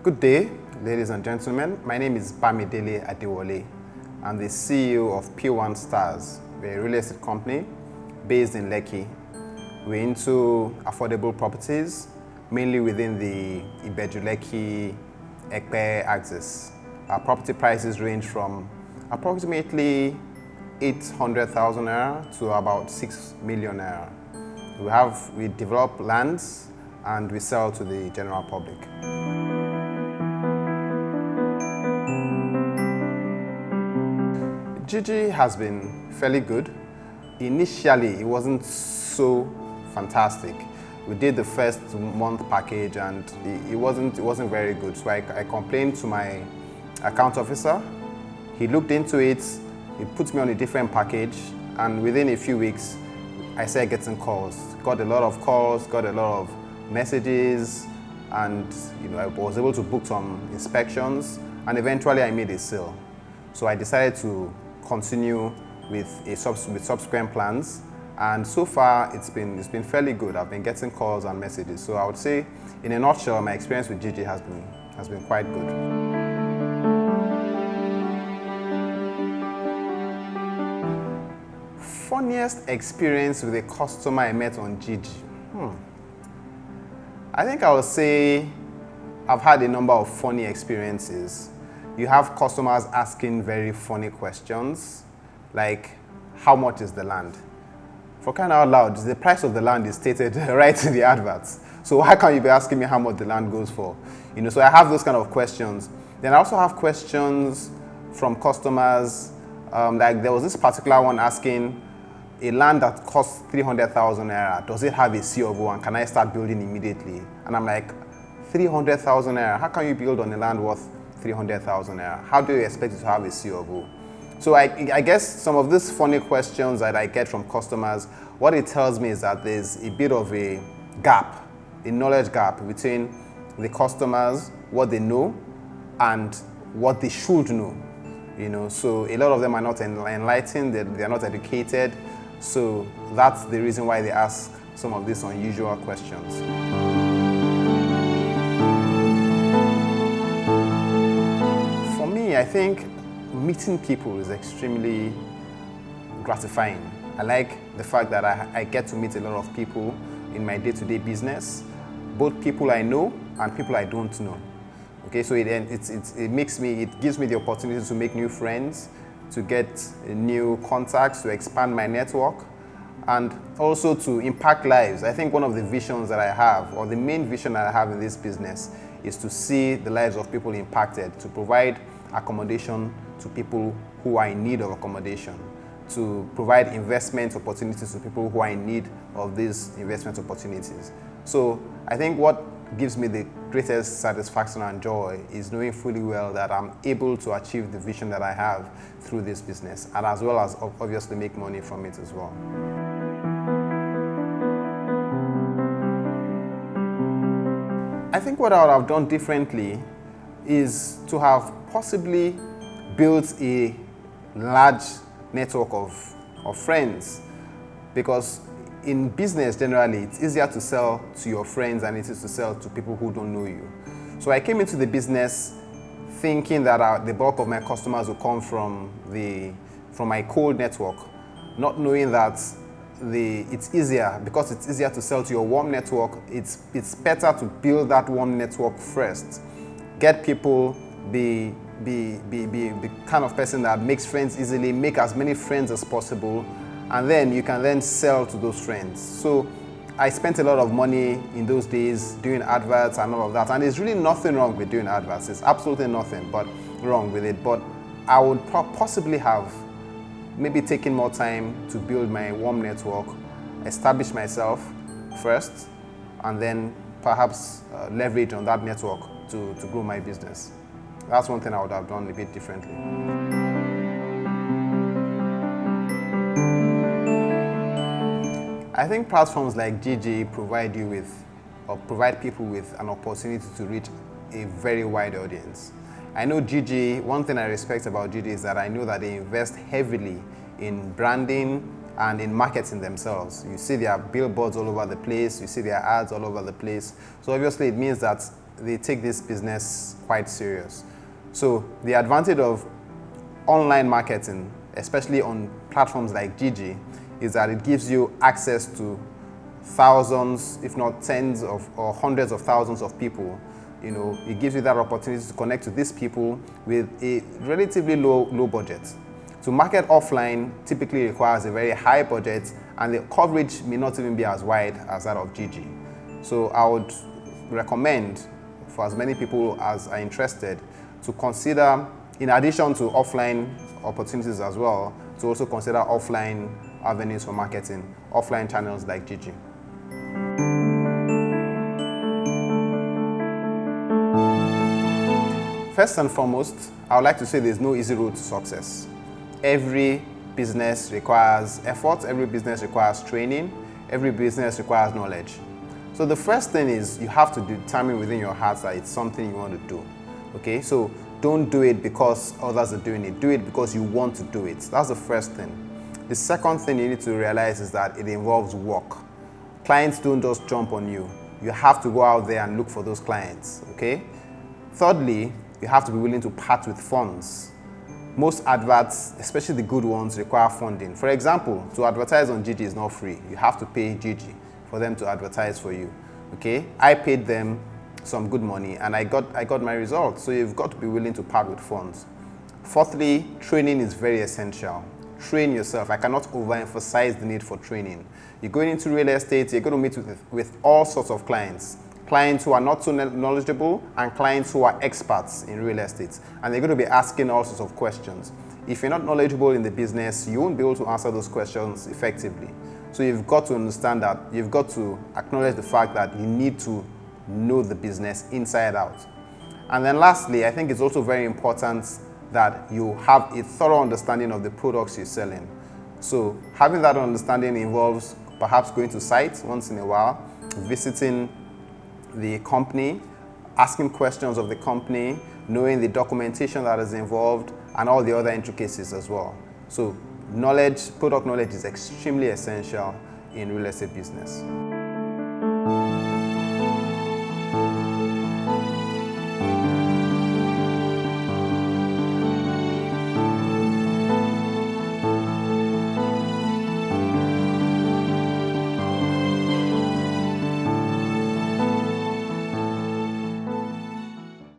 Good day, ladies and gentlemen. My name is Bamidele Adewole. I'm the CEO of PWAN Stars, a real estate company based in Lekki. We're into affordable properties, mainly within the Ibeju-Lekki Ekpe axis. Our property prices range from approximately 800,000 naira to about 6 million naira. We develop lands and we sell to the general public. Jiji has been fairly good. Initially, it wasn't so fantastic. We did the first month package and it wasn't very good. So I complained to my account officer. He looked into it, he put me on a different package, and within a few weeks, I started getting calls. Got a lot of calls, got a lot of messages, and I was able to book some inspections, and eventually I made a sale. So I decided to continue with subsequent plans, and so far it's been fairly good. I've been getting calls and messages. So I would say, in a nutshell, my experience with Jiji has been quite good. Funniest experience with a customer I met on Jiji. I think I would say I've had a number of funny experiences. You have customers asking very funny questions, like, how much is the land? For crying out loud, the price of the land is stated right in the adverts. So why can't you be asking me how much the land goes for? So I have those kind of questions. Then I also have questions from customers, like there was this particular one asking, a land that costs 300,000 naira, does it have a C of O and can I start building immediately? And I'm like, 300,000 naira, how can you build on a land worth 300,000 naira? How do you expect it to have a C of O? So I guess some of these funny questions that I get from customers, what it tells me is that there's a bit of a gap, a knowledge gap between the customers, what they know, and what they should know. So a lot of them are not enlightened, they're not educated. So that's the reason why they ask some of these unusual questions. For me, I think meeting people is extremely gratifying. I like the fact that I get to meet a lot of people in my day-to-day business, both people I know and people I don't know. Okay, so it gives me the opportunity to make new friends, to get new contacts, to expand my network, and also to impact lives. I think one of the visions that I have, or the main vision that I have in this business, is to see the lives of people impacted, to provide accommodation to people who are in need of accommodation, to provide investment opportunities to people who are in need of these investment opportunities. So I think what gives me the greatest satisfaction and joy is knowing fully well that I'm able to achieve the vision that I have through this business, and as well as obviously make money from it as well. I think what I would have done differently is to have possibly built a large network of friends, because in business generally it's easier to sell to your friends than it is to sell to people who don't know you. So I came into the business thinking that the bulk of my customers will come from my cold network, not knowing that it's easier, because it's easier to sell to your warm network. It's better to build that warm network first. Get people, be the kind of person that makes friends easily, make as many friends as possible, and then you can then sell to those friends. So I spent a lot of money in those days doing adverts and all of that, and there's really nothing wrong with doing adverts. There's absolutely nothing wrong with it, but I would possibly have maybe taken more time to build my warm network, establish myself first, and then perhaps leverage on that network to grow my business. That's one thing I would have done a bit differently. I think platforms like Jiji provide people with an opportunity to reach a very wide audience. I know Jiji, one thing I respect about Jiji is that I know that they invest heavily in branding and in marketing themselves. You see their billboards all over the place, you see their ads all over the place. So obviously it means that they take this business quite serious. So the advantage of online marketing, especially on platforms like Jiji, is that it gives you access to thousands, if not tens of or hundreds of thousands of people. You know, it gives you that opportunity to connect to these people with a relatively low budget. To market offline typically requires a very high budget, and the coverage may not even be as wide as that of Jiji. So I would recommend for as many people as are interested to consider, in addition to offline opportunities as well, to also consider offline avenues for marketing, offline channels like Jiji. First and foremost, I would like to say there's no easy road to success. Every business requires effort, every business requires training, every business requires knowledge. So the first thing is you have to determine within your heart that it's something you want to do. Okay, so don't do it because others are doing it. Do it because you want to do it. That's the first thing. The second thing you need to realize is that it involves work. Clients don't just jump on you. You have to go out there and look for those clients. Okay. Thirdly, you have to be willing to part with funds. Most adverts, especially the good ones, require funding. For example, to advertise on Jiji is not free. You have to pay Jiji for them to advertise for you. Okay, I paid them some good money and I got my results. So you've got to be willing to part with funds. Fourthly, training is very essential. Train yourself. I cannot overemphasize the need for training. You're going into real estate, you're going to meet with all sorts of clients. Clients who are not so knowledgeable and clients who are experts in real estate. And they're going to be asking all sorts of questions. If you're not knowledgeable in the business, you won't be able to answer those questions effectively. So you've got to understand that, you've got to acknowledge the fact that you need to know the business inside out. And then lastly, I think it's also very important that you have a thorough understanding of the products you're selling. So having that understanding involves perhaps going to sites once in a while, visiting the company, asking questions of the company, knowing the documentation that is involved, and all the other intricacies as well. So knowledge, product knowledge is extremely essential in real estate business.